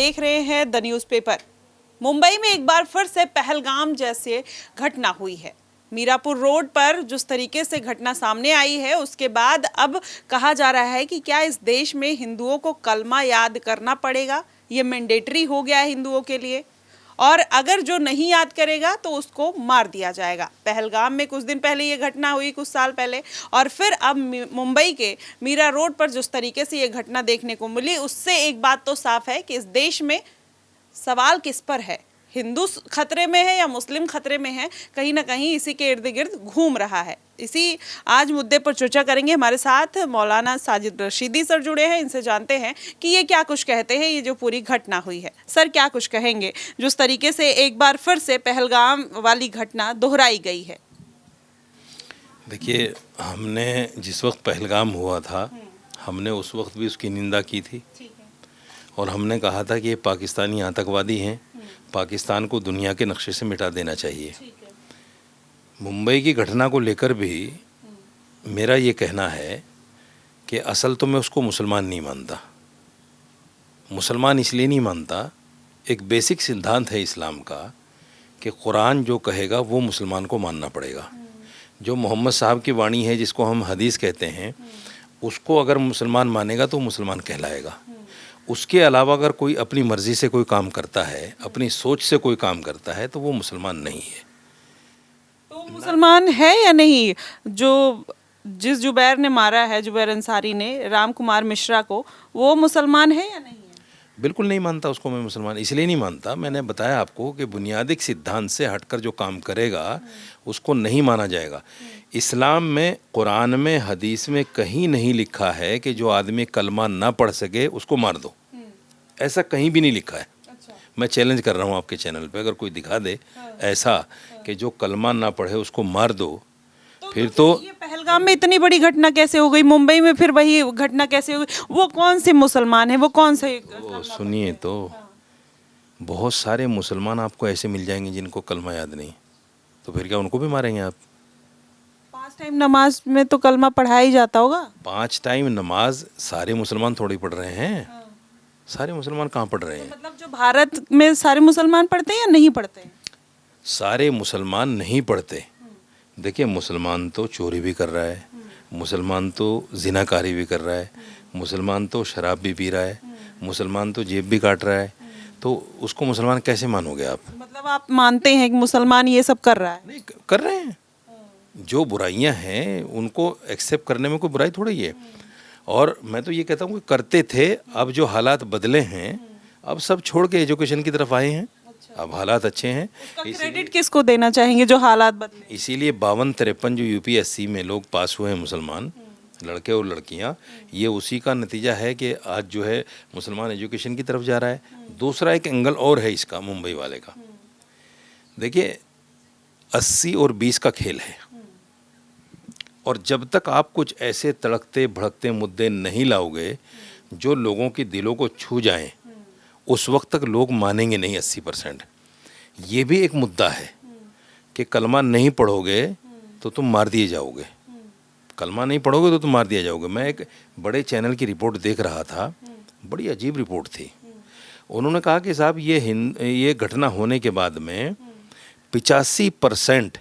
देख रहे हैं द न्यूज़पेपर। मुंबई में एक बार फिर से पहलगाम जैसे घटना हुई है। मीरापुर रोड पर जिस तरीके से घटना सामने आई है, उसके बाद अब कहा जा रहा है कि क्या इस देश में हिंदुओं को कलमा याद करना पड़ेगा। ये मैंडेटरी हो गया है हिंदुओं के लिए, और अगर जो नहीं याद करेगा तो उसको मार दिया जाएगा। पहलगाम में कुछ दिन पहले ये घटना हुई, कुछ साल पहले, और फिर अब मुंबई के मीरा रोड पर जिस तरीके से ये घटना देखने को मिली, उससे एक बात तो साफ है कि इस देश में सवाल किस पर है, हिंदू खतरे में है या मुस्लिम खतरे में है। कहीं ना कहीं इसी के इर्द गिर्द घूम रहा है। इसी आज मुद्दे पर चर्चा करेंगे। हमारे साथ मौलाना साजिद रशीदी सर जुड़े हैं, इनसे जानते हैं कि ये क्या कुछ कहते हैं, ये जो पूरी घटना हुई है। सर, क्या कुछ कहेंगे जिस तरीके से एक बार फिर से पहलगाम वाली घटना दोहराई गई है? देखिए, हमने जिस वक्त पहलगाम हुआ था, हमने उस वक्त भी उसकी निंदा की थी और हमने कहा था कि ये पाकिस्तानी आतंकवादी हैं, पाकिस्तान को दुनिया के नक्शे से मिटा देना चाहिए। मुंबई की घटना को लेकर भी मेरा ये कहना है कि असल तो मैं उसको मुसलमान नहीं मानता। मुसलमान इसलिए नहीं मानता, एक बेसिक सिद्धांत है इस्लाम का कि कुरान जो कहेगा वो मुसलमान को मानना पड़ेगा। जो मोहम्मद साहब की वाणी है, जिसको हम हदीस कहते हैं, उसको अगर मुसलमान मानेगा तो मुसलमान कहलाएगा। उसके अलावा अगर कोई अपनी मर्ज़ी से कोई काम करता है, अपनी सोच से कोई काम करता है, तो वो मुसलमान नहीं है। तो मुसलमान है या नहीं? जो जिस जुबैर ने मारा है, जुबैर अंसारी ने राम कुमार मिश्रा को, वो मुसलमान है या नहीं है? बिल्कुल नहीं मानता उसको मैं मुसलमान। इसलिए नहीं मानता, मैंने बताया आपको कि बुनियादी सिद्धांत से हटकर जो काम करेगा उसको नहीं माना जाएगा। इस्लाम में, कुरान में, हदीस में कहीं नहीं लिखा है कि जो आदमी कलमा ना पढ़ सके उसको मार दो। ऐसा कहीं भी नहीं लिखा है। अच्छा। मैं चैलेंज कर रहा हूँ आपके चैनल पे, अगर कोई दिखा दे ऐसा कि जो कलमा ना पढ़े उसको मार दो, फिर तो ये पहलगाम में इतनी बड़ी घटना कैसे हो गई? मुंबई में फिर वही घटना कैसे हो गई? वो कौन से मुसलमान है, वो कौन से? सुनिए तो, बहुत सारे मुसलमान आपको ऐसे मिल जाएंगे जिनको कलमा याद नहीं, तो फिर क्या उनको भी मारेंगे आप? 5 टाइम नमाज में तो कलमा पढ़ाया ही जाता होगा। 5 टाइम नमाज सारे मुसलमान थोड़ी पढ़ रहे हैं। सारे मुसलमान कहाँ पढ़ रहे हैं? मतलब जो भारत में सारे मुसलमान पढ़ते हैं या नहीं पढ़ते हैं? सारे मुसलमान नहीं पढ़ते। देखिए, मुसलमान तो चोरी भी कर रहा है, मुसलमान तो जिनाकारी भी कर रहा है, मुसलमान तो शराब भी पी रहा है, मुसलमान तो जेब भी काट रहा है, तो उसको मुसलमान कैसे मानोगे आप? मतलब आप मानते हैं कि मुसलमान ये सब कर रहा है? नहीं कर रहे हैं। जो बुराइयां हैं उनको एक्सेप्ट करने में कोई बुराई थोड़ी है। और मैं तो ये कहता हूँ कि करते थे, अब जो हालात बदले हैं, अब सब छोड़ के एजुकेशन की तरफ आए हैं। अब हालात अच्छे हैं। क्रेडिट किसको देना चाहेंगे जो हालात बदले? इसीलिए 52-53 जो यूपीएससी में लोग पास हुए हैं मुसलमान लड़के और लड़कियां, ये उसी का नतीजा है कि आज जो है मुसलमान एजुकेशन की तरफ जा रहा है। दूसरा एक एंगल और है इसका, मुंबई वाले का। देखिए, 80 और 20 का खेल है, और जब तक आप कुछ ऐसे तड़कते भड़कते मुद्दे नहीं लाओगे जो लोगों के दिलों को छू जाएं, उस वक्त तक लोग मानेंगे नहीं 80%। ये भी एक मुद्दा है कि कलमा नहीं पढ़ोगे तो तुम मार दिए जाओगे। कलमा नहीं पढ़ोगे तो तुम मार दिया जाओगे। मैं एक बड़े चैनल की रिपोर्ट देख रहा था, बड़ी अजीब रिपोर्ट थी। उन्होंने कहा कि साहब ये घटना होने के बाद में 85%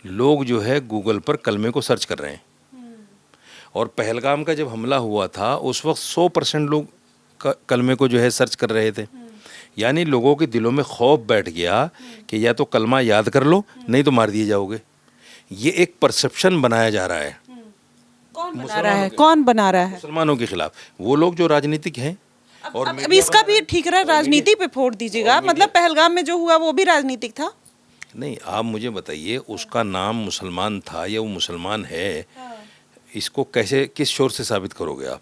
लोग जो है गूगल पर कलमे को सर्च कर रहे हैं। और पहलगाम का जब हमला हुआ था उस वक्त 100% लोग कलमे को जो है सर्च कर रहे थे। यानी लोगों के दिलों में खौफ बैठ गया कि या तो कलमा याद कर लो, नहीं तो मार दिए जाओगे। ये एक परसेप्शन बनाया जा रहा है। कौन बना रहा है? कौन बना रहा है? मुसलमानों के खिलाफ वो लोग जो राजनीतिक हैं। और अब इसका भी ठीकरा राजनीति पे फोड़ दीजिएगा। मतलब पहलगाम में जो हुआ वो भी राजनीतिक था? नहीं, आप मुझे बताइए, उसका नाम मुसलमान था या वो मुसलमान है, इसको कैसे, किस शोर से साबित करोगे आप?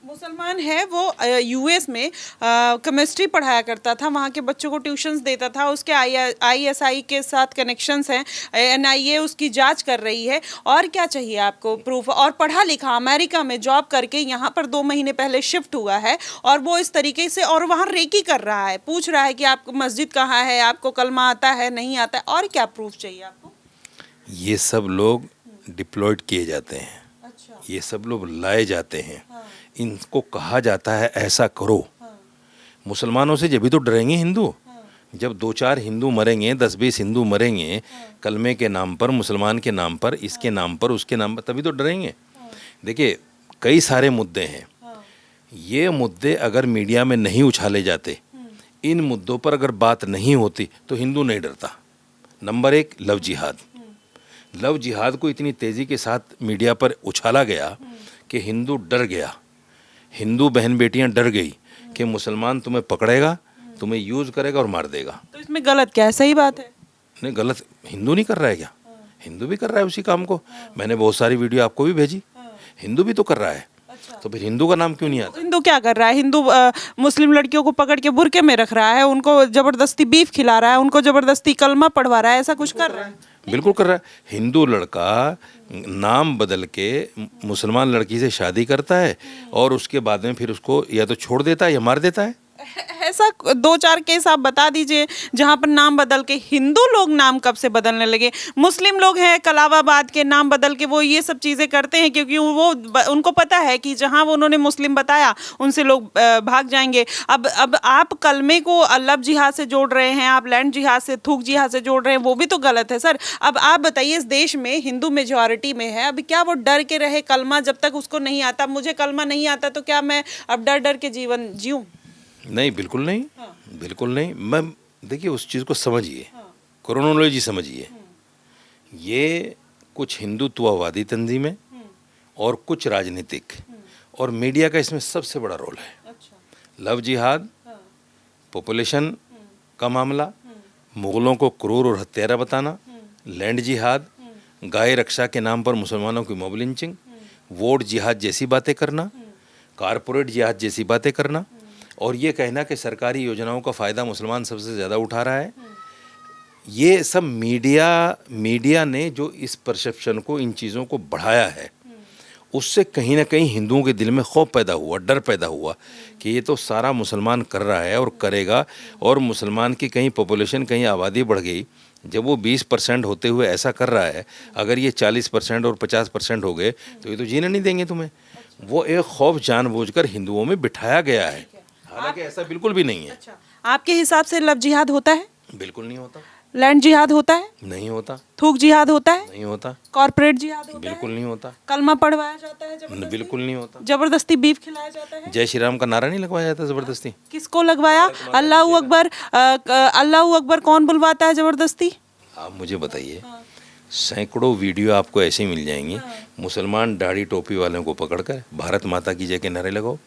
मुसलमान है वो। यूएस में केमिस्ट्री पढ़ाया करता था, वहाँ के बच्चों को ट्यूशंस देता था। उसके आईएसआई के साथ कनेक्शंस हैं, एनआईए उसकी जांच कर रही है। और क्या चाहिए आपको प्रूफ? और पढ़ा लिखा, अमेरिका में जॉब करके यहाँ पर 2 महीने पहले शिफ्ट हुआ है, और वो इस तरीके से, और वहाँ रेकी कर रहा है, पूछ रहा है कि आपको मस्जिद कहाँ है, आपको कलमा आता है, नहीं आता है, और क्या प्रूफ चाहिए आपको? ये सब लोग डिप्लॉयड किए जाते हैं। अच्छा। ये सब लोग लाए जाते हैं। इनको कहा जाता है ऐसा करो। मुसलमानों से जब भी तो डरेंगे हिंदू। जब 2-4 हिंदू मरेंगे, 10-20 हिंदू मरेंगे कलमे के नाम पर, मुसलमान के नाम पर, इसके नाम पर, उसके नाम पर, तभी तो डरेंगे। देखिए कई सारे मुद्दे हैं, ये मुद्दे अगर मीडिया में नहीं उछाले जाते, इन मुद्दों पर अगर बात नहीं होती तो हिंदू नहीं डरता। नंबर 1 लव जिहाद। लव जिहाद को इतनी तेज़ी के साथ मीडिया पर उछाला गया कि हिंदू डर गया, हिंदू बहन बेटियां डर गई कि मुसलमान तुम्हें पकड़ेगा, तुम्हें यूज़ करेगा और मार देगा। तो इसमें गलत क्या है, सही बात है। नहीं गलत हिंदू नहीं कर रहा है क्या? हिंदू भी कर रहा है उसी काम को। मैंने बहुत सारी वीडियो आपको भी भेजी, हिंदू भी तो कर रहा है। तो फिर हिंदू का नाम क्यों नहीं आता? हिंदू क्या कर रहा है? हिंदू मुस्लिम लड़कियों को पकड़ के बुरके में रख रहा है, उनको जबरदस्ती बीफ खिला रहा है, उनको जबरदस्ती कलमा पढ़वा रहा है, ऐसा कुछ कर रहा है? बिल्कुल कर रहा है। हिंदू लड़का नाम बदल के मुसलमान लड़की से शादी करता है और उसके बाद में फिर उसको या तो छोड़ देता है या मार देता है। ऐसा 2-4 केस आप बता दीजिए जहां पर नाम बदल के, हिंदू लोग नाम कब से बदलने लगे? मुस्लिम लोग हैं कलावाबाद के, नाम बदल के वो ये सब चीज़ें करते हैं क्योंकि वो उनको पता है कि जहां वो उन्होंने मुस्लिम बताया उनसे लोग भाग जाएंगे। अब आप कलमे को लव जिहाद से जोड़ रहे हैं, आप लैंड जिहाद से, थूक जिहाद से जोड़ रहे हैं, वो भी तो गलत है सर। अब आप बताइए, इस देश में हिंदू मेजॉरिटी में है, अब क्या वो डर के रहे कलमा जब तक उसको नहीं आता? मुझे कलमा नहीं आता तो क्या मैं अब डर डर के जीवन जीऊँ? नहीं, बिल्कुल नहीं। बिल्कुल नहीं। मैं देखिए उस चीज़ को समझिए, क्रोनोलॉजी समझिए। ये कुछ हिंदुत्ववादी तंजीमें और कुछ राजनीतिक और मीडिया का इसमें सबसे बड़ा रोल है। लव जिहाद, पॉपुलेशन का मामला, मुगलों को क्रूर और हत्यारा बताना, लैंड जिहाद, गाय रक्षा के नाम पर मुसलमानों की मॉब लिंचिंग, वोट जिहाद जैसी बातें करना, कारपोरेट जिहाद जैसी बातें करना और ये कहना कि सरकारी योजनाओं का फ़ायदा मुसलमान सबसे ज़्यादा उठा रहा है। ये सब मीडिया ने जो इस परसेप्शन को, इन चीज़ों को बढ़ाया है, उससे कहीं ना कहीं हिंदुओं के दिल में खौफ पैदा हुआ, डर पैदा हुआ कि ये तो सारा मुसलमान कर रहा है और करेगा, और मुसलमान की कहीं पॉपुलेशन, कहीं आबादी बढ़ गई। जब वो 20% होते हुए ऐसा कर रहा है, अगर ये 40% और 50% हो गए तो ये तो जीने नहीं देंगे तुम्हें। वो एक खौफ जानबूझकर हिंदुओं में बिठाया गया है, हालांकि ऐसा बिल्कुल भी नहीं है। अच्छा, आपके हिसाब से लव जिहाद होता है? बिल्कुल नहीं होता। लैंड जिहाद होता है? नहीं होता। थूक जिहाद होता है? नहीं होता। कॉर्पोरेट जिहाद होता बिल्कुल नहीं होता। है? कलमा पढ़वाया जाता है जबरदस्ती? बिल्कुल नहीं होता। जबरदस्ती बीफ खिलाया जाता है? जय श्री राम का नारा नहीं लगवाया जाता जबरदस्ती? किसको लगवाया? अल्लाह अकबर, अल्लाह अकबर कौन बुलवाता है जबरदस्ती? आप मुझे बताइए, सैकड़ों वीडियो आपको ऐसे ही मिल जाएंगी, मुसलमान दाढ़ी टोपी वालों को पकड़कर भारत माता की जय के नारे लगाओ।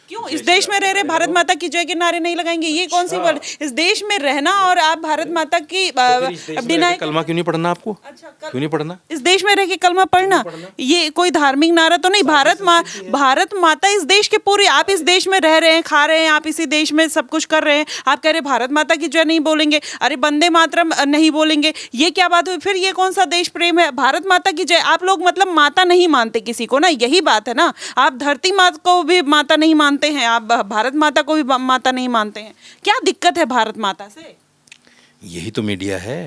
क्यों इस देश में रह रहे भारत माता की जय के नारे नहीं लगाएंगे? ये कौन सी वर्ड? इस देश में रहना और आप भारत माता की अब डिनाई। कलमा क्यों नहीं पढ़ना आपको? अच्छा, क्यों नहीं पढ़ना? इस देश में रह के कलमा पढ़ना ये कोई धार्मिक नारा तो नहीं? भारत माता इस देश के पूरी, आप इस देश में रह रहे हैं, खा रहे हैं, आप इसी देश में सब कुछ कर रहे हैं, आप कह रहे भारत माता की जय नहीं बोलेंगे, अरे वंदे मातरम नहीं बोलेंगे, ये क्या बात हुई? फिर ये कौन सा देश प्रेम है? भारत माता की जय। आप लोग मतलब माता नहीं मानते किसी को ना, यही बात है ना। आप धरती माता को भी माता नहीं मानते हैं, आप भारत माता को भी माता नहीं मानते हैं। क्या दिक्कत है भारत माता से? यही तो मीडिया है।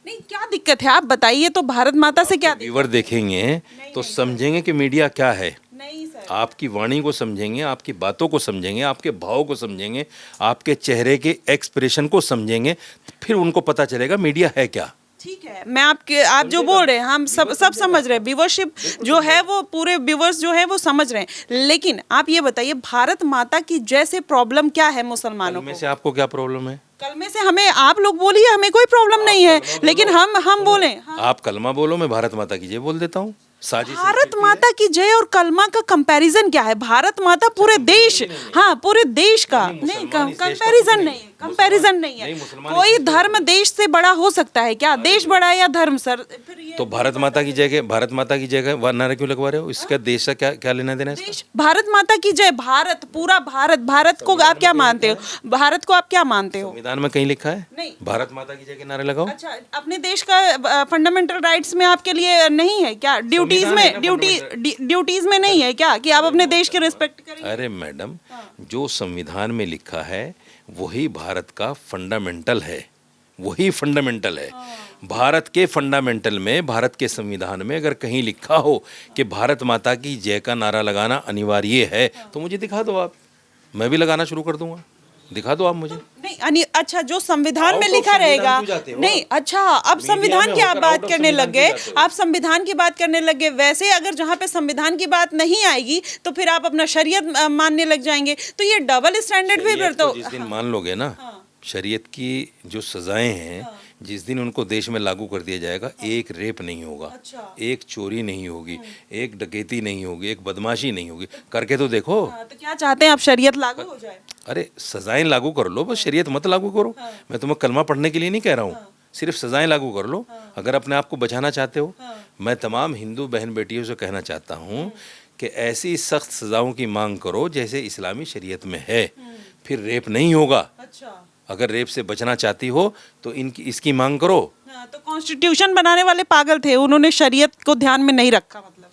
नहीं, क्या दिक्कत है आप बताइए तो, भारत माता से क्या व्यूअर देखेंगे तो समझेंगे कि मीडिया क्या है। नहीं सर, आपकी वाणी को समझेंगे, आपकी बातों को समझेंगे, आपके भाव को समझेंगे, आपके चेहरे के एक्सप्रेशन को समझेंगे, फिर उनको पता चलेगा मीडिया है क्या। ठीक है, मैं आप जो बोल रहे हैं हम सब समझ रहे हैं, व्यूअरशिप जो है वो पूरे व्यूअर्स जो है वो समझ रहे हैं, लेकिन आप ये बताइए भारत माता की जय से प्रॉब्लम क्या है मुसलमानों में को? से आपको क्या प्रॉब्लम है? कलमे से हमें, आप लोग बोलिए, हमें कोई प्रॉब्लम नहीं है, लेकिन हम बोले। हाँ। आप कलमा बोलो, मैं भारत माता की जय बोल देता हूँ। भारत माता की जय और कलमा का कंपैरिजन क्या है? भारत माता पूरे देश, हाँ पूरे देश का नहीं, कंपैरिजन नहीं है, कंपैरिजन नहीं है। कोई धर्म देश से बड़ा हो सकता है क्या? देश बड़ा है या धर्म सर? फिर ये तो भारत माता की जय के, भारत माता की जय का नारा क्यों लगवा रहे हो? इसका देश से क्या लेना देना है इसका? देश, भारत माता की जय, भारत, पूरा भारत। भारत को आप क्या मानते हो? भारत को आप क्या मानते हो? संविधान में कहीं लिखा है नहीं। भारत माता की जय के नारे लगाओ? अच्छा, अपने देश का फंडामेंटल राइट्स में आपके लिए नहीं है क्या? ड्यूटीज में नहीं है क्या कि आप अपने देश के रिस्पेक्ट करें? अरे मैडम, जो संविधान में लिखा है वही भारत का फंडामेंटल है, वही फंडामेंटल है। भारत के फंडामेंटल में, भारत के संविधान में अगर कहीं लिखा हो कि भारत माता की जय का नारा लगाना अनिवार्य है तो मुझे दिखा दो आप, मैं भी लगाना शुरू कर दूंगा। दिखा दो आप मुझे। नहीं अच्छा जो संविधान में Out of लिखा संविधान रहेगा। क्यों जाते हो नहीं आप? अच्छा अब मीडिया संविधान में की आप होकर बात out of करने लग संविधान क्यों गए, जाते हो? आप संविधान की बात करने लग गए। वैसे अगर जहाँ पे संविधान की बात नहीं आएगी तो फिर आप अपना शरीयत मानने लग जाएंगे, तो ये डबल स्टैंडर्ड भी फिर शरीयत तो। को जिस दिन मान लोगे ना, शरीयत की जो सजाएं हैं जिस दिन उनको देश में लागू कर दिया जाएगा, एक रेप नहीं होगा, अच्छा। एक चोरी नहीं होगी, एक डकैती नहीं होगी, एक बदमाशी नहीं होगी। करके तो देखो। तो क्या चाहते हैं आप, शरीयत लागू हो जाए? अरे सजाएं लागू कर लो, बस शरीयत मत लागू करो। मैं तुम्हें कलमा पढ़ने के लिए नहीं कह रहा हूँ, सिर्फ सजाएं लागू कर लो। अगर अपने आप को बचाना चाहते हो, मैं तमाम हिंदू बहन बेटियों से कहना चाहता हूँ कि ऐसी सख्त सजाओं की मांग करो जैसे इस्लामी शरीयत में है, फिर रेप नहीं होगा। अच्छा अगर रेप से बचना चाहती हो तो इनकी इसकी मांग करो। तो कॉन्स्टिट्यूशन बनाने वाले पागल थे, उन्होंने शरीयत को ध्यान में नहीं रखा मतलब।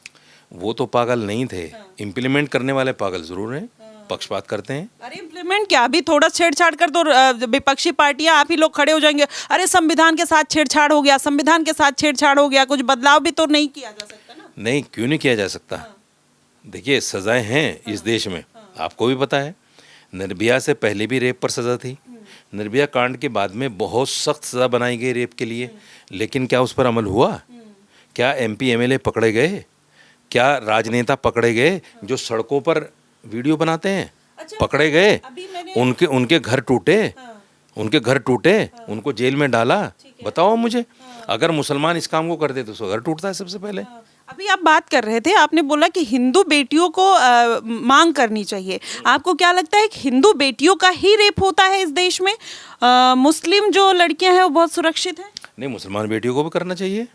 वो तो पागल नहीं थे, इम्प्लीमेंट करने वाले पागल जरूर हैं, पक्षपात करते हैं। अरे इम्प्लीमेंट क्या, अभी थोड़ा छेड़छाड़ कर तो विपक्षी पार्टियां आप ही लोग खड़े हो जाएंगे, अरे संविधान के साथ छेड़छाड़ हो गया, संविधान के साथ छेड़छाड़ हो गया, कुछ बदलाव भी तो नहीं किया जा सकता ना? नहीं, क्यों नहीं किया जा सकता? देखिए सजाएं हैं इस देश में, आपको भी पता है। निर्भया से पहले भी रेप पर सजा थी, निर्भया कांड के बाद में बहुत सख्त सजा बनाई गई रेप के लिए, लेकिन क्या उस पर अमल हुआ? क्या MP MLA पकड़े गए? क्या राजनेता पकड़े गए जो सड़कों पर वीडियो बनाते हैं? अच्छा, पकड़े गए? अभी मैंने उनके घर टूटे, उनके घर टूटे, उनको जेल में डाला। बताओ मुझे, अगर मुसलमान इस काम को कर दे तो उसका घर टूटता है सबसे पहले। अभी आप बात कर रहे थे, आपने बोला कि हिंदू बेटियों को मांग करनी चाहिए। आपको क्या लगता है कि हिंदू बेटियों का ही रेप होता है इस देश में? मुस्लिम जो लड़कियां हैं वो बहुत सुरक्षित हैं? नहीं, मुसलमान बेटियों को भी करना चाहिए।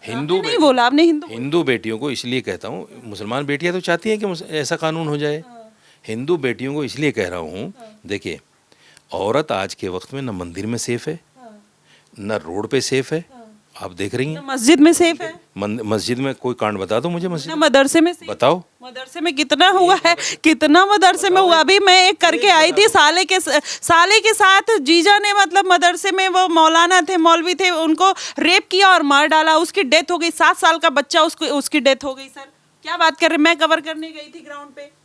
हिंदू नहीं बोला आपने हिंदू बेटियों को इसलिए कहता हूँ, मुसलमान बेटियां तो चाहती हैं कि ऐसा कानून हो जाए। हिंदू बेटियों को इसलिए कह रहा हूँ, देखिए औरत आज के वक्त में न मंदिर में सेफ है, न रोड पे सेफ है। आप देख रही हैं मस्जिद में सेफ है? मस्जिद में कोई कांड बता दो मुझे, मस्जिद मदरसे में बताओ। मदरसे में कितना हुआ है, कितना मदरसे में हुआ। अभी मैं एक करके आई थी, साले के साथ जीजा ने, मतलब मदरसे में वो मौलाना थे, मौलवी थे, उनको रेप किया और मार डाला, उसकी डेथ हो गई। 7 साल का बच्चा, उसकी डेथ हो गई। सर क्या बात कर रहे, मैं कवर करने गई थी ग्राउंड पे,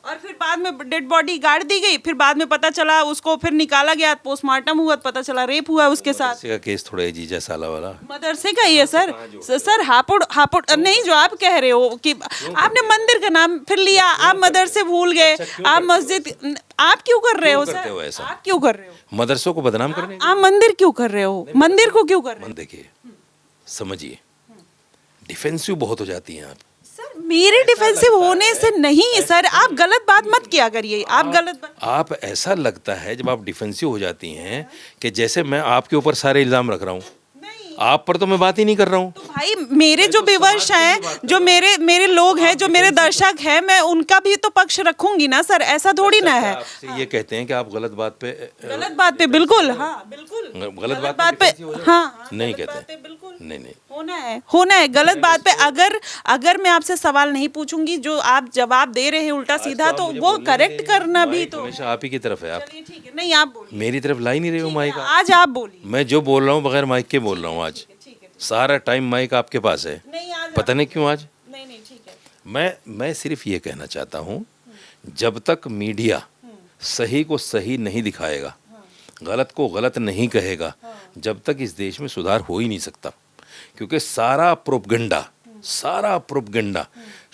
और फिर बाद में डेड बॉडी गाड़ दी गई, फिर बाद में पता चला उसको फिर निकाला गया, पोस्टमार्टम हुआ, पता चला रेप हुआ उसके साथ। मदरसे का केस थोड़ा है जीजा साला वाला, मदरसे का ही है सर। सर हापुड़ नहीं, जो आप कह रहे हो कि आपने मंदिर का नाम फिर लिया, आप मदरसे भूल गए, आप मस्जिद, आप क्यों कर रहे हो सर? आप क्यों कर रहे हो मदरसों को बदनाम करने? आप मंदिर क्यों कर रहे हो? मंदिर को क्यों कर रहे हो? देखिए समझिए, डिफेंसिव बहुत हो जाती हैं आप। मेरे डिफेंसिव होने से नहीं सर, आप गलत बात मत किया करिए। आप ऐसा लगता है जब आप डिफेंसिव हो जाती हैं कि जैसे मैं आपके ऊपर सारे इल्जाम रख रहा हूँ। आप पर तो मैं बात ही नहीं कर रहा हूँ। तो भाई मेरे जो व्यूअर्स हैं, जो मेरे लोग हैं, जो मेरे दर्शक हैं, मैं उनका भी तो पक्ष रखूंगी ना सर, ऐसा थोड़ी ना है। आपसे ये कहते हैं कि आप गलत बात पे बिल्कुल, हाँ बिल्कुल, गलत बात पे हाँ नहीं कहते, बिल्कुल नहीं होना है गलत बात पे। अगर मैं आपसे सवाल नहीं पूछूंगी, जो आप जवाब दे रहे हैं उल्टा सीधा, तो वो करेक्ट करना भी तो हमेशा आप ही की तरफ है। आप ठीक है, नहीं आप बोलिए, मेरी तरफ ला ही नहीं रहे हो माइक। आज आप बोलिए। मैं जो बोल रहा हूँ बगैर माइक के बोल रहा हूँ। आज सारा टाइम माइक आपके पास है, पता नहीं क्यों आज। नहीं ठीक है। मैं सिर्फ ये कहना चाहता हूँ, जब तक मीडिया सही को सही नहीं दिखाएगा, गलत को गलत नहीं कहेगा, जब तक इस देश में सुधार हो ही नहीं सकता। क्योंकि सारा प्रोपगेंडा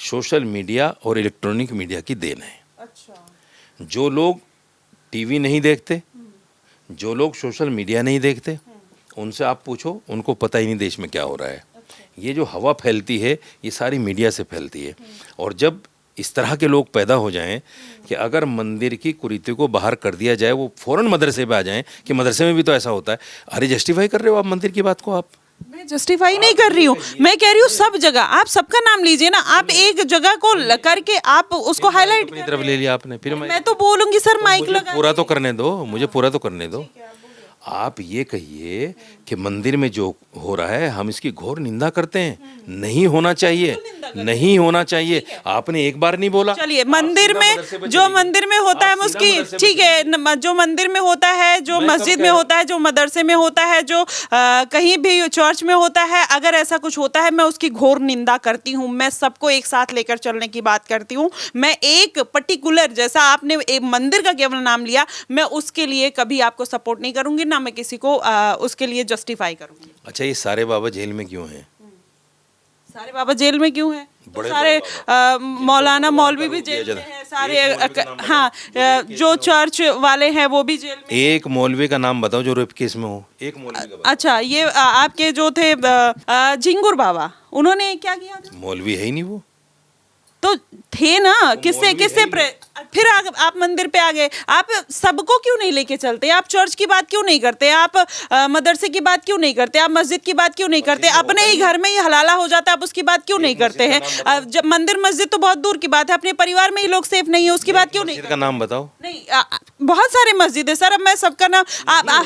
सोशल मीडिया और इलेक्ट्रॉनिक मीडिया की देन है। अच्छा। जो लोग टीवी नहीं देखते, जो लोग सोशल मीडिया नहीं देखते, उनसे आप पूछो, उनको पता ही नहीं देश में क्या हो रहा है। ये जो हवा फैलती है ये सारी मीडिया से फैलती है। और जब इस तरह के लोग पैदा हो जाएं कि अगर मंदिर की कुरीति को बाहर कर दिया जाए, वो फौरन मदरसे पे आ जाएं कि मदरसे में भी तो ऐसा होता है। अरे जस्टिफाई कर रहे हो आप मंदिर की बात को? आप मैं जस्टिफाई नहीं कर रही हूँ, मैं कह रही हूँ सब जगह आप सबका नाम लीजिए ना। आप एक जगह को करके आप उसको हाईलाइट अपनी तरफ ले लिया आपने। फिर मैं तो बोलूंगी सर, माइक लगा। पूरा तो करने दो मुझे, पूरा तो करने दो। आप ये कहिए कि मंदिर में जो हो रहा है हम इसकी घोर निंदा करते हैं, नहीं होना चाहिए, नहीं होना चाहिए। आपने एक बार नहीं बोला। चलिए, मंदिर में जो मंदिर में होता है उसकी ठीक है, जो मंदिर में होता है, जो मस्जिद में होता है, जो मदरसे में होता है, जो कहीं भी चर्च में होता है, अगर ऐसा कुछ होता है मैं उसकी घोर निंदा करती हूँ। मैं सबको एक साथ लेकर चलने की बात करती हूँ। मैं एक पर्टिकुलर, जैसा आपने एक मंदिर का केवल नाम लिया, मैं उसके लिए कभी आपको सपोर्ट नहीं करूंगी, ना मैं किसी को उसके लिए जस्टिफाई करूंगी। अच्छा, ये सारे बाबा जेल में क्यों हैं? सारे बाबा जेल में क्यों हैं? तो बड़े सारे मौलाना मौलवी भी जेल में हैं, सारे हाँ, जो चर्च वाले हैं वो भी जेल में। एक मौलवी का नाम बताओ जो रेप केस में हो, एक मौलवी का बताओ। अच्छा, ये आपके जो थे झिंगुर बाबा, उन्होंने क्या किया था? मौलवी है ही नहीं वो। तो थे ना, किससे मौलवी किससे है ही फिर आप मंदिर पे आ गए। आप सबको क्यों नहीं लेके चलते? आप चर्च की बात क्यों नहीं करते? आप मदरसे की बात क्यों नहीं करते? आप मस्जिद की बात क्यों नहीं करते? अपने ही घर में ही हलाला हो जाता है, आप उसकी बात क्यों नहीं करते हैं? जब मंदिर मस्जिद तो बहुत दूर की बात है, अपने परिवार में ही लोग सेफ नहीं है, उसकी बात क्यों नहीं मस्जिद का नाम बताओ। नहीं, बहुत सारे मस्जिद है सर। अब मैं सबका नाम,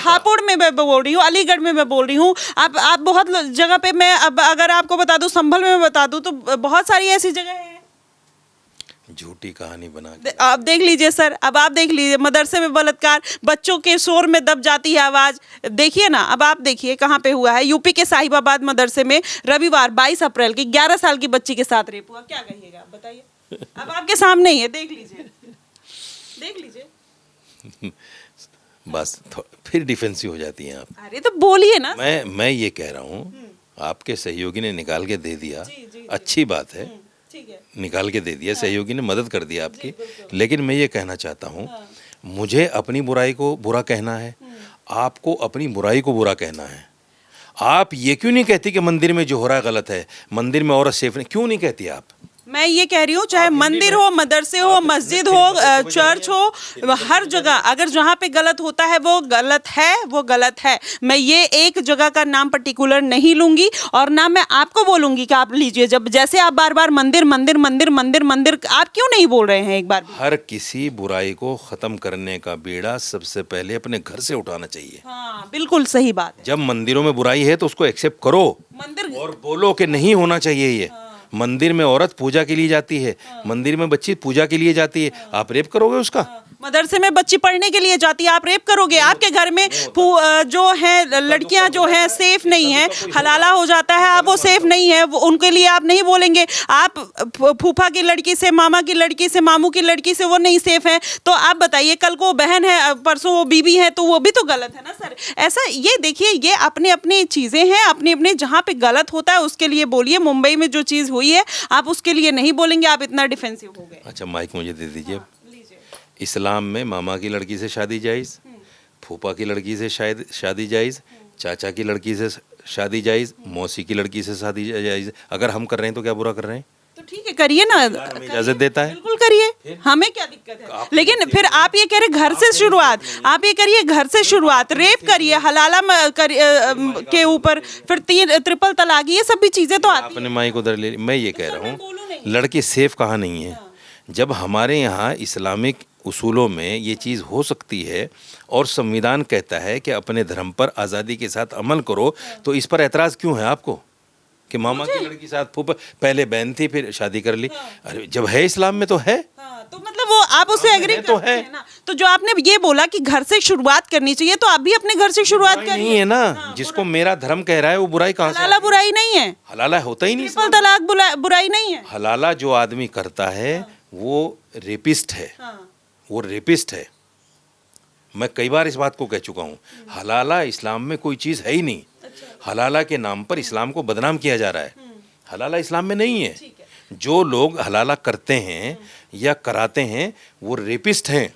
हापुड़ में मैं बोल रही हूँ, अलीगढ़ में मैं बोल रही हूँ, आप बहुत जगह पे मैं, अब अगर आपको बता दूं, संभल में मैं बता दूं, तो बहुत सारी ऐसी जगह है। झूठी कहानी बना के। आप देख लीजिए सर, अब आप देख लीजिए, मदरसे में बलात्कार, बच्चों के शोर में दब जाती है आवाज। देखिए ना, अब आप देखिए कहाँ पे हुआ है। यूपी के साहिबाबाद मदरसे में रविवार 22 अप्रैल की 11 साल की बच्ची के साथ रेप हुआ। क्या कहिएगा आप बताइए? अब आपके सामने ही है, देख लीजिए, देख लीजिए। बस फिर डिफेंसिव हो जाती हैं आप। अरे तो बोलिए ना। मैं ये कह रहा हूँ, आपके सहयोगी ने निकाल के दे दिया, अच्छी बात है, ठीक है, निकाल के दे दिया, सहयोगी ने मदद कर दी आपकी। लेकिन मैं ये कहना चाहता हूँ, मुझे अपनी बुराई को बुरा कहना है, आपको अपनी बुराई को बुरा कहना है। आप ये क्यों नहीं कहती कि मंदिर में जो हो रहा है गलत है, मंदिर में औरत सेफ नहीं, क्यों नहीं कहती आप? मैं ये कह रही हूँ, चाहे मंदिर हो, मदरसे हो, मस्जिद हो, चर्च हो, हर जगह अगर जहाँ पे गलत होता है वो गलत है, वो गलत है। मैं ये एक जगह का नाम पर्टिकुलर नहीं लूंगी, और ना मैं आपको बोलूंगी कि आप लीजिए। जब जैसे आप बार बार मंदिर मंदिर मंदिर मंदिर मंदिर, आप क्यों नहीं बोल रहे हैं एक बार भी? हर किसी बुराई को खत्म करने का बीड़ा सबसे पहले अपने घर से उठाना चाहिए। हाँ, बिल्कुल सही बात है। जब मंदिरों में बुराई है तो उसको एक्सेप्ट करो मंदिर और बोलो कि नहीं होना चाहिए ये। मंदिर में औरत पूजा के लिए जाती है, मंदिर में बच्ची पूजा के लिए जाती है, आप रेप करोगे उसका? मदरसे में बच्ची पढ़ने के लिए जाती है, आप रेप करोगे? आपके घर में जो है लड़कियां जो है सेफ नहीं है, हलाला हो जाता है, आप वो सेफ नहीं है, उनके लिए आप नहीं बोलेंगे। आप फूफा की लड़की से, मामा की लड़की से, मामू की लड़की से वो नहीं सेफ है, तो आप बताइए, कल को बहन है, परसों वो बीबी है, तो वो भी तो गलत है ना सर। ऐसा ये देखिए, ये अपनी अपनी चीज़ें हैं, अपने अपने जहाँ पे गलत होता है उसके लिए बोलिए। मुंबई में जो चीज़ हुई है आप उसके लिए नहीं बोलेंगे, आप इतना डिफेंसिव हो गए। अच्छा, माइक मुझे दे दीजिए। इस्लाम में मामा की लड़की से शादी जायज़, फूफा की लड़की से शायद शादी जायज़, चाचा की लड़की से शादी जायज़, मौसी की लड़की से शादी जायज़। अगर हम कर रहे हैं तो क्या बुरा कर रहे हैं? तो ठीक है, करिए ना, हमें इजाज़त देता है, बिल्कुल करिए, हमें क्या दिक्कत है। लेकिन फिर आप ये कह रहे घर से शुरुआत, आप ये करिए घर से शुरुआत, रेप करिए, हलाला के ऊपर, फिर ट्रिपल तलाक, ये सब भी चीज़ें तो आती अपने माई को उधर ले। मैं ये कह रहा हूँ, लड़की सेफ कहाँ नहीं है। जब हमारे यहाँ इस्लामिक उसूलों में ये चीज़ हो सकती है और संविधान कहता है कि अपने धर्म पर आज़ादी के साथ अमल करो, तो इस पर एतराज़ क्यों है आपको कि मामा की लड़की के साथ फूफा, पहले बहन थी फिर शादी कर ली? अरे जब है इस्लाम में तो है। तो मतलब वो आप उससे एग्री तो करते है हैं ना। तो जो आपने ये बोला कि घर से शुरुआत करनी चाहिए, तो आप भी अपने घर से शुरुआत करिए। नहीं है ना, जिसको मेरा धर्म कह रहा है वो बुराई कहाँ से? हलाला बुराई नहीं है, हलाला होता ही नहीं। ट्रिपल तलाक बुराई नहीं है। हलाला जो आदमी करता है वो रेपिस्ट है, वो रेपिस्ट है। मैं कई बार इस बात को कह चुका हूँ। हलाला इस्लाम में कोई चीज़ है ही नहीं। हलाला के नाम पर इस्लाम को बदनाम किया जा रहा है। हलाला इस्लाम में नहीं है। जो लोग हलाला करते हैं या कराते हैं वो रेपिस्ट हैं,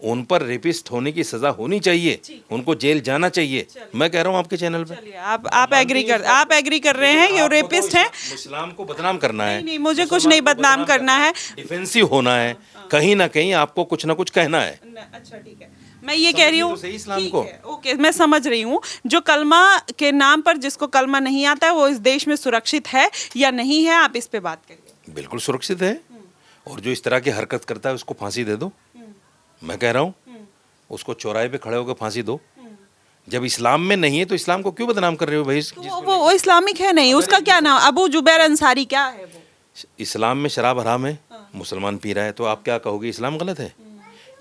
उन पर रेपिस्ट होने की सजा होनी चाहिए, उनको जेल जाना चाहिए। मैं कह रहा हूँ आपके चैनल पे। चलिए, आप एग्री कर रहे हैं ये रेपिस्ट हैं। इस्लाम को बदनाम करना है। नहीं, मुझे कुछ नहीं बदनाम करना है, डिफेंसिव होना है, कहीं ना कहीं आपको कुछ ना कुछ कहना है। अच्छा ठीक है, मैं ये कह रही हूँ, सही इस्लाम को। ओके, मैं समझ रही हूँ। जो कलमा के नाम पर जिसको कलमा नहीं आता है वो इस देश में सुरक्षित है या नहीं है, आप इस पे बात करिए। बिल्कुल सुरक्षित है, और जो इस तरह की हरकत करता है उसको फांसी दे दो। मैं कह रहा हूँ उसको चौराहे पे खड़े होकर फांसी दो। जब इस्लाम में नहीं है तो इस्लाम को क्यों बदनाम कर रहे हो भाई? वो इस्लामिक है नहीं, उसका क्या नाम, अबू जुबैर अंसारी क्या है वो? इस्लाम में शराब हराम है, मुसलमान पी रहा है, तो आप क्या कहोगे इस्लाम गलत है?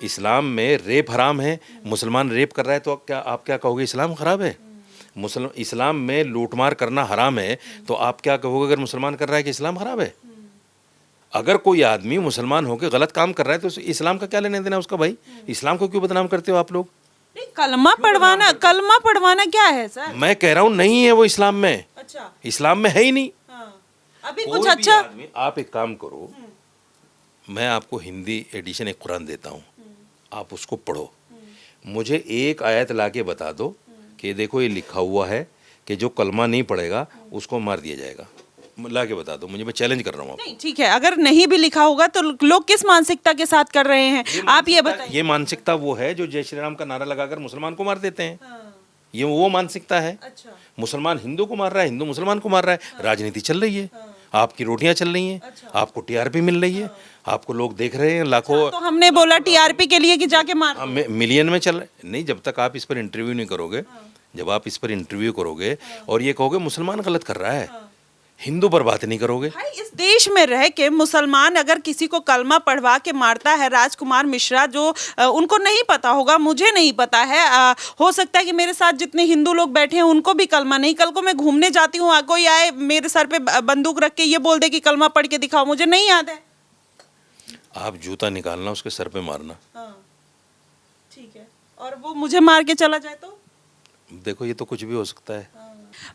इस्लाम में रेप हराम है, मुसलमान रेप कर रहा है, तो आप क्या कहोगे इस्लाम खराब है? इस्लाम में लूटमार करना हराम है, तो आप क्या कहोगे अगर मुसलमान कर रहा है कि इस्लाम खराब है? अगर कोई आदमी मुसलमान होकर गलत काम कर रहा है तो इस्लाम का क्या लेने देना उसका भाई? इस्लाम को क्यों बदनाम करते हो आप लोग? नहीं, कलमा पढ़वाना क्या है सर? मैं कह रहा हूँ नहीं है वो इस्लाम में। अच्छा, इस्लाम में है ही नहीं। अभी कोई कुछ भी अच्छा आदमी, आप एक काम करो, मैं आपको हिंदी एडिशन एक कुरान देता हूँ, आप उसको पढ़ो, मुझे एक आयत लाके बता दो कि देखो ये लिखा हुआ है कि जो कलमा नहीं पढ़ेगा उसको मार दिया जाएगा, लाके बता दो मुझे, मैं चैलेंज कर रहा हूँ आपको। नहीं, ठीक है, अगर नहीं भी लिखा होगा तो लोग किस मानसिकता के साथ कर रहे हैं, आप ये बताइए। ये मानसिकता वो है जो जय श्री राम का नारा लगाकर मुसलमान को मार देते हैं। ये वो मानसिकता है। अच्छा, मुसलमान हिंदू को मार रहा है, हिंदू मुसलमान को मार रहा है, राजनीति चल रही है, आपकी रोटियां चल रही हैं, आपको टीआरपी मिल रही है, आपको लोग देख रहे हैं लाखों। तो हमने बोला टीआरपी के लिए कि जाके मार, मिलियन में चल रहे नहीं। जब तक आप इस पर इंटरव्यू नहीं करोगे, जब आप इस पर इंटरव्यू करोगे और ये कहोगे मुसलमान गलत कर रहा है, हिंदू पर बात नहीं करोगे। भाई इस देश में रह के मुसलमान अगर किसी को कलमा पढ़वा के मारता है, राजकुमार मिश्रा जो उनको नहीं पता होगा, मुझे नहीं पता है, हो सकता है कि मेरे साथ जितने हिंदू लोग बैठे हैं उनको भी कलमा नहीं, कल को मैं घूमने जाती हूँ, कोई आए मेरे सर पे बंदूक रख के ये बोल दे कि कलमा पढ़ के दिखाओ, मुझे नहीं याद है। आप जूता निकालना, उसके सर पे मारना। ठीक है, और वो मुझे मार के चला जाए तो देखो ये तो कुछ भी हो सकता है।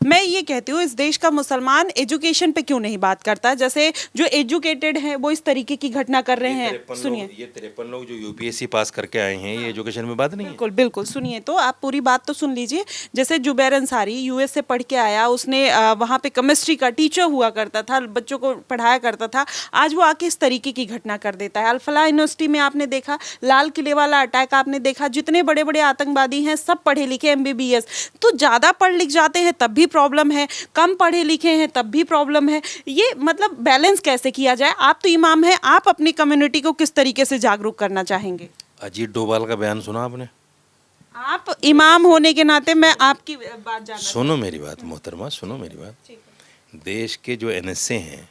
मैं ये कहती हूँ इस देश का मुसलमान एजुकेशन पे क्यों नहीं बात करता, जैसे जो एजुकेटेड हैं वो इस तरीके की घटना कर रहे हैं। सुनिए, ये 53 लोग जो यूपीएससी पास करके आए हैं, ये एजुकेशन में बात नहीं है। बिल्कुल बिल्कुल, सुनिए तो आप पूरी बात तो सुन लीजिए। जैसे जुबैर अंसारी यूएस से पढ़ के आया, उसने वहाँ पे केमिस्ट्री का टीचर हुआ करता था, बच्चों को पढ़ाया करता था, आज वो आके इस तरीके की घटना कर देता है। अल-फलाह यूनिवर्सिटी में आपने देखा, लाल किले वाला अटैक आपने देखा, जितने बड़े बड़े आतंकवादी हैं सब पढ़े लिखे MBBS, तो ज़्यादा पढ़ लिख जाते हैं तब भी प्रॉब्लम है, कम पढ़े लिखे हैं तब भी प्रॉब्लम है। ये मतलब बैलेंस कैसे किया जाए? आप तो इमाम हैं, आप अपनी कम्युनिटी को किस तरीके से जागरूक करना चाहेंगे? अजीत डोभाल का बयान सुना आपने? आप इमाम होने के नाते मैं आपकी बात जानना, सुनो मेरी बात मोहतरमा, सुनो मेरी बात। देश के जो NSA हैं,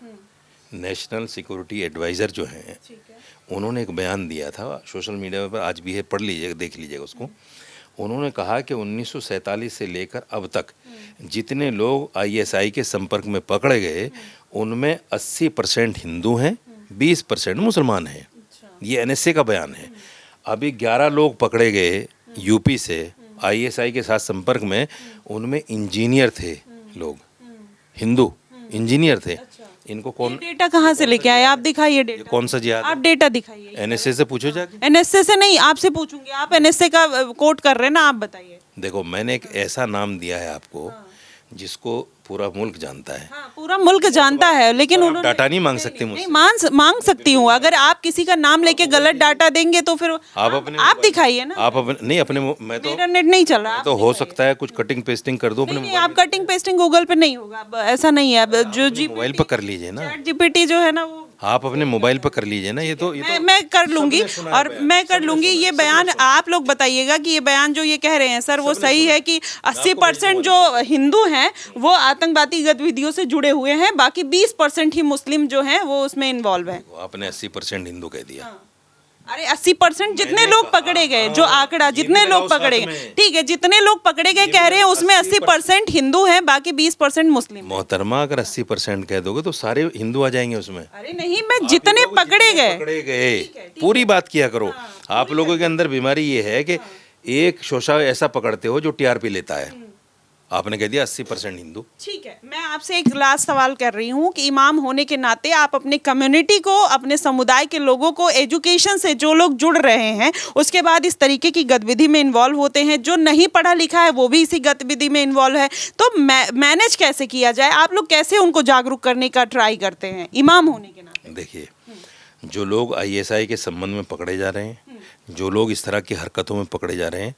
नेशनल सिक्योरिटी एडवाइज़र जो हैं, उन्होंने एक बयान दिया था, सोशल मीडिया पर आज भी है, पढ़ लीजिएगा, देख लीजिएगा उसको। उन्होंने कहा कि 1947 से लेकर अब तक जितने लोग ISI के संपर्क में पकड़े गए उनमें 80% हिंदू हैं, 20% मुसलमान हैं। ये NSA का बयान है। अभी 11 लोग पकड़े गए यूपी से ISI के साथ संपर्क में, उनमें इंजीनियर थे लोग, हिंदू इंजीनियर थे। इनको कौन डेटा कहाँ से लेके आए? आप दिखाइए डेटा, कौन सा जिहाद? आप डेटा दिखाइए। NSA से पूछो जाके। NSA से नहीं, आपसे पूछूंगी, आप NSA का कोट कर रहे हैं ना, आप बताइए। देखो मैंने एक ऐसा नाम दिया है आपको जिसको पूरा मुल्क जानता है। हाँ, पूरा मुल्क जानता है, लेकिन उन्होंने डाटा नहीं मांग सकते मुझसे। नहीं, मांग सकती हूँ। अगर आप किसी का नाम लेके गलत डाटा देंगे तो फिर आप दिखाइए ना। आप अपने नहीं, अपने मैं तो मेरा नेट नहीं चल रहा, तो हो सकता है कुछ कटिंग पेस्टिंग कर दो अपने नहीं, आप कटिंग पेस्टिंग गूगल पे नहीं होगा, अब ऐसा नहीं है। अब जो मोबाइल पर कर लीजिए ना, GPT जो है ना वो आप अपने मोबाइल पर कर लीजिए ना। ये तो मैं कर लूंगी, और मैं कर लूंगी। ये बयान आप लोग बताइएगा कि ये बयान जो ये कह रहे हैं सर वो सही है कि 80% जो हिंदू हैं वो आतंकवादी गतिविधियों से जुड़े हुए हैं, बाकी 20% ही मुस्लिम जो हैं वो उसमें इन्वॉल्व हैं। आपने 80% हिंदू कह दिया। अरे 80% जितने लोग पकड़े गए, जो आंकड़ा जितने लोग पकड़े गए, ठीक है, जितने लोग पकड़े गए कह रहे हैं उसमें 80% हिंदू हैं, बाकी 20% मुस्लिम। मोहतरमा अगर 80% कह दोगे तो सारे हिंदू आ जाएंगे उसमें। अरे नहीं, मैं जितने पकड़े गए पूरी बात किया करो। आप लोगों के अंदर बीमारी ये है कि एक शोषा ऐसा पकड़ते हो जो TRP लेता है। आपने कह दिया 80% हिंदू। ठीक है, मैं आपसे एक लास्ट सवाल कर रही हूँ कि इमाम होने के नाते आप अपने कम्युनिटी को, अपने समुदाय के लोगों को, एजुकेशन से जो लोग जुड़ रहे हैं उसके बाद इस तरीके की गतिविधि में इन्वॉल्व होते हैं, जो नहीं पढ़ा लिखा है वो भी इसी गतिविधि में इन्वॉल्व है, तो मैनेज कैसे किया जाए? आप लोग कैसे उनको जागरूक करने का ट्राई करते हैं इमाम होने के नाते? देखिए, जो लोग ISI के संबंध में पकड़े जा रहे हैं, जो लोग इस तरह की हरकतों में पकड़े जा रहे हैं,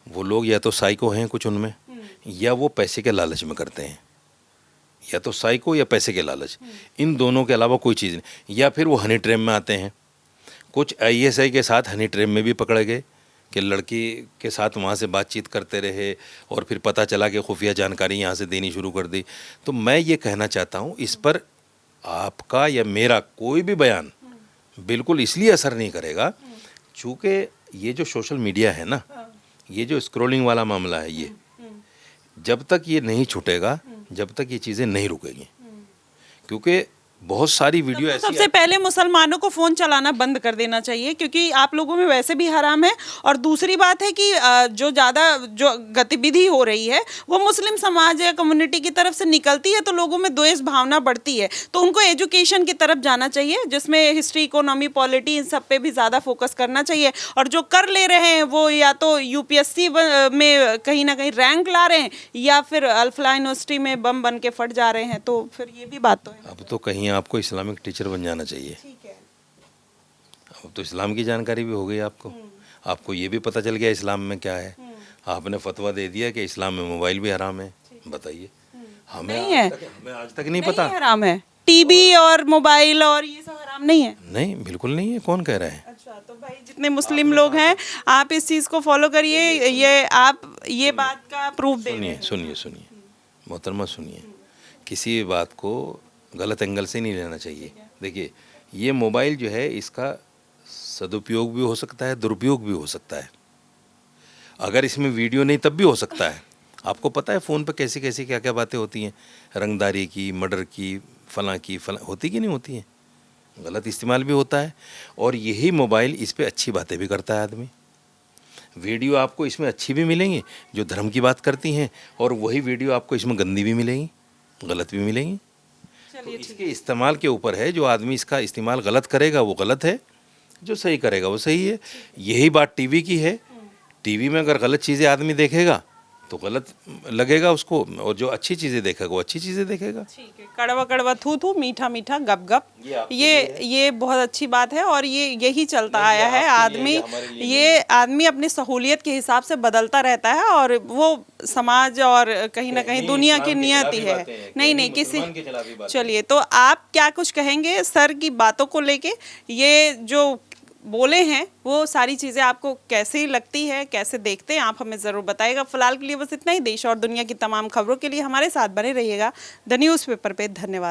वो लोग या तो साइको हैं कुछ उनमें, या वो पैसे के लालच में करते हैं, या तो साइको या पैसे के लालच, इन दोनों के अलावा कोई चीज़ नहीं। या फिर वो हनी ट्रैप में आते हैं। कुछ ISI के साथ हनी ट्रैप में भी पकड़े गए कि लड़की के साथ वहाँ से बातचीत करते रहे और फिर पता चला कि खुफिया जानकारी यहाँ से देनी शुरू कर दी। तो मैं ये कहना चाहता हूँ, इस पर आपका या मेरा कोई भी बयान बिल्कुल इसलिए असर नहीं करेगा चूँकि ये जो सोशल मीडिया है ना, ये जो स्क्रॉलिंग वाला मामला है, ये जब तक ये नहीं छूटेगा, जब तक ये चीज़ें नहीं रुकेंगी, क्योंकि बहुत सारी वीडियो ऐसी सबसे पहले मुसलमानों को फोन चलाना बंद कर देना चाहिए, क्योंकि आप लोगों में वैसे भी हराम है। और दूसरी बात है कि जो ज़्यादा जो गतिविधि हो रही है वो मुस्लिम समाज या कम्युनिटी की तरफ से निकलती है, तो लोगों में द्वेष भावना बढ़ती है। तो उनको एजुकेशन की तरफ जाना चाहिए, जिसमें हिस्ट्री, इकोनॉमी, पॉलिटी, इन सब पे भी ज़्यादा फोकस करना चाहिए। और जो कर ले रहे हैं वो या तो यूपीएससी में कहीं ना कहीं रैंक ला रहे हैं, या फिर अल्फला यूनिवर्सिटी में बम बन के फट जा रहे हैं। तो फिर ये भी बात तो है। अब तो कहीं आपको इस्लामिक टीचर बन जाना चाहिए। ठीक है। अब तो इस्लाम की जानकारी भी हो गई आपको, आपको ये भी पता चल गया इस्लाम में क्या है। आपने फतवा दे दिया कि इस्लाम में मोबाइल भी हराम है। बताइए, हमें आज तक नहीं पता। हराम है टीवी और मोबाइल और ये सब हराम नहीं है? नहीं, बिल्कुल नहीं है। कौन कह रहा है? अच्छा, तो भाई जितने मुस्लिम लोग हैं आप इस चीज़ को फॉलो करिए। ये आप ये बात का प्रूफ दे रहे हैं। सुनिए मोहतरमा, सुनिए, किसी भी बात को गलत एंगल से नहीं लेना चाहिए। देखिए, ये मोबाइल जो है इसका सदुपयोग भी हो सकता है, दुरुपयोग भी हो सकता है। अगर इसमें वीडियो नहीं तब भी हो सकता है। आपको पता है फ़ोन पे कैसी कैसी क्या क्या बातें होती हैं, रंगदारी की, मर्डर की, फलां होती कि नहीं होती हैं। गलत इस्तेमाल भी होता है। और यही मोबाइल, इस पे अच्छी बातें भी करता है आदमी। वीडियो आपको इसमें अच्छी भी मिलेंगी जो धर्म की बात करती हैं, और वही वीडियो आपको इसमें गंदी भी मिलेंगी, गलत भी मिलेंगी। तो इसके इस्तेमाल के ऊपर है। जो आदमी इसका इस्तेमाल गलत करेगा वो गलत है, जो सही करेगा वो सही है। यही बात टीवी की है। टीवी में अगर गलत चीज़ें आदमी देखेगा तो गलत लगेगा उसको, और जो अच्छी चीज़ें देखेगा वो अच्छी चीज़ें देखेगा। ठीक है। कड़वा कड़वा थू थू, मीठा मीठा गप गप, ये बहुत अच्छी बात है। और ये यही चलता आया है। आदमी अपनी सहूलियत के हिसाब से बदलता रहता है, और वो समाज और कहीं ना कहीं दुनिया की नियति है। नहीं किसी। चलिए, तो आप क्या कुछ कहेंगे सर की बातों को लेके? ये जो बोले हैं वो सारी चीज़ें आपको कैसी लगती है, कैसे देखते हैं, आप हमें ज़रूर बताइएगा। फिलहाल के लिए बस इतना ही। देश और दुनिया की तमाम खबरों के लिए हमारे साथ बने रहिएगा द न्यूज़ पेपर पे। धन्यवाद।